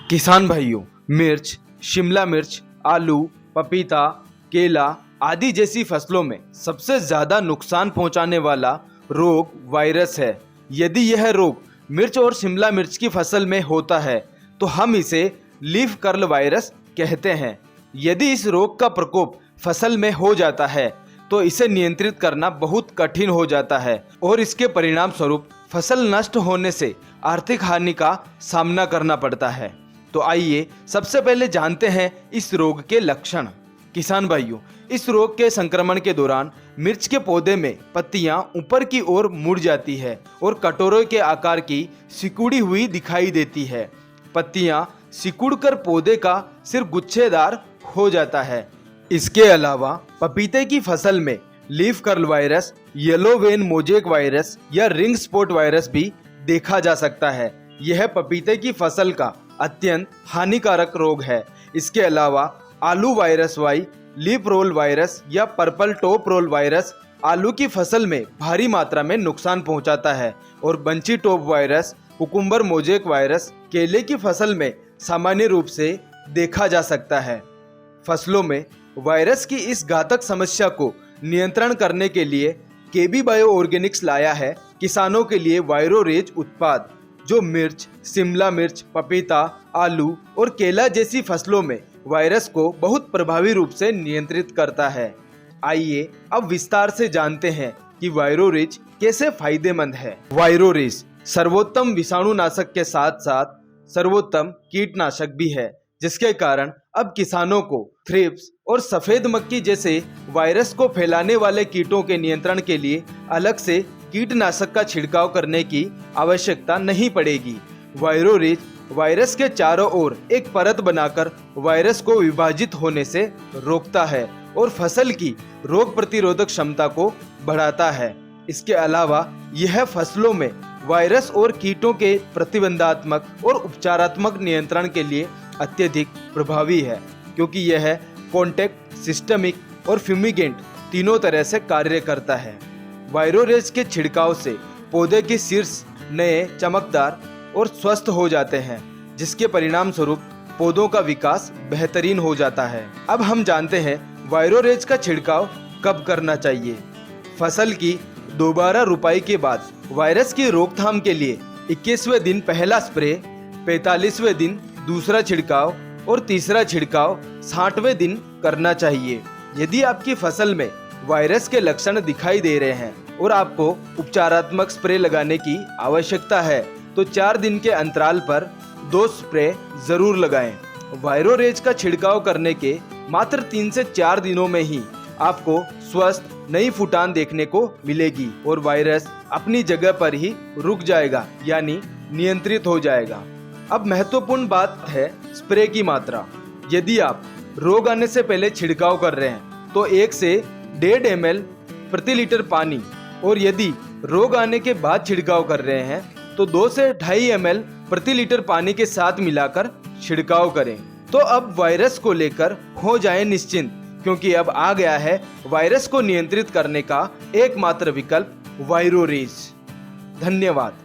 किसान भाइयों, मिर्च, शिमला मिर्च, आलू, पपीता, केला आदि जैसी फसलों में सबसे ज्यादा नुकसान पहुंचाने वाला रोग वायरस है। यदि यह रोग मिर्च और शिमला मिर्च की फसल में होता है तो हम इसे लीफ कर्ल वायरस कहते हैं। यदि इस रोग का प्रकोप फसल में हो जाता है तो इसे नियंत्रित करना बहुत कठिन हो जाता है और इसके परिणाम स्वरूप फसल नष्ट होने से आर्थिक हानि का सामना करना पड़ता है। तो आइए सबसे पहले जानते हैं इस रोग के लक्षण। किसान भाइयों, इस रोग के संक्रमण के दौरान मिर्च के पौधे में पत्तियां ऊपर की ओर मुड़ जाती है और कटोरे के आकार की सिकुड़ी हुई दिखाई देती है। पत्तियां सिकुड़कर पौधे का सिर गुच्छेदार हो जाता है। इसके अलावा पपीते की फसल में leaf curl virus, yellow vein mosaic virus या रिंग स्पॉट वायरस भी देखा जा सकता है। यह पपीते की फसल का अत्यंत हानिकारक रोग है। इसके अलावा आलू virus Y, leaf roll virus या पर्पल टॉप रोल वायरस आलू की फसल में भारी मात्रा में नुकसान पहुंचाता है और bunchy top virus, cucumber mosaic virus केले की फसल में सामान्य रूप से देखा जा सकता है। फसलों में वायरस की इस घातक समस्या को नियंत्रण करने के लिए केबी बायो ऑर्गेनिक्स लाया है किसानों के लिए वायरोरेज उत्पाद, जो मिर्च, शिमला मिर्च, पपीता, आलू और केला जैसी फसलों में वायरस को बहुत प्रभावी रूप से नियंत्रित करता है। आइए अब विस्तार से जानते हैं कि वायरोरेज कैसे फायदेमंद है। वायरोरेज सर्वोत्तम विषाणुनाशक के साथ साथ सर्वोत्तम कीटनाशक भी है, जिसके कारण अब किसानों को थ्रिप्स और सफेद मक्खी जैसे वायरस को फैलाने वाले कीटों के नियंत्रण के लिए अलग से कीटनाशक का छिड़काव करने की आवश्यकता नहीं पड़ेगी। वायरोरेज वायरस के चारों ओर एक परत बनाकर वायरस को विभाजित होने से रोकता है और फसल की रोग प्रतिरोधक क्षमता को बढ़ाता है। इसके अलावा यह फसलों में वायरस और कीटों के प्रतिबंधात्मक और उपचारात्मक नियंत्रण के लिए अत्यधिक प्रभावी है, क्योंकि यह कॉन्टैक्ट, सिस्टमिक और फ्यूमिगेंट तीनों तरह से कार्य करता है। वायरोरेज के छिड़काव से पौधे के शीर्ष नए, चमकदार और स्वस्थ हो जाते हैं, जिसके परिणाम स्वरूप पौधों का विकास बेहतरीन हो जाता है। अब हम जानते हैं वायरोरेज का छिड़काव कब करना चाहिए। फसल की दोबारा रुपाई के बाद वायरस की रोकथाम के लिए 21वें दिन पहला स्प्रे, 45वें दिन दूसरा छिड़काव और तीसरा छिड़काव 60वें दिन करना चाहिए। यदि आपकी फसल में वायरस के लक्षण दिखाई दे रहे हैं और आपको उपचारात्मक स्प्रे लगाने की आवश्यकता है तो 4 दिन के अंतराल पर 2 स्प्रे जरूर लगाएं। वायरोरेज का छिड़काव करने के मात्र 3 से 4 दिनों में ही आपको स्वस्थ नई फुटान देखने को मिलेगी और वायरस अपनी जगह पर ही रुक जाएगा, यानी नियंत्रित हो जाएगा। अब महत्वपूर्ण बात है स्प्रे की मात्रा। यदि आप रोग आने से पहले छिड़काव कर रहे हैं तो 1 से 1.5 ml प्रति लीटर पानी, और यदि रोग आने के बाद छिड़काव कर रहे हैं तो 2 से 2.5 ml प्रति लीटर पानी के साथ मिलाकर छिड़काव करें। तो अब वायरस को लेकर हो जाए निश्चिंत, क्योंकि अब आ गया है वायरस को नियंत्रित करने का एकमात्र विकल्प वायरोरेज। धन्यवाद।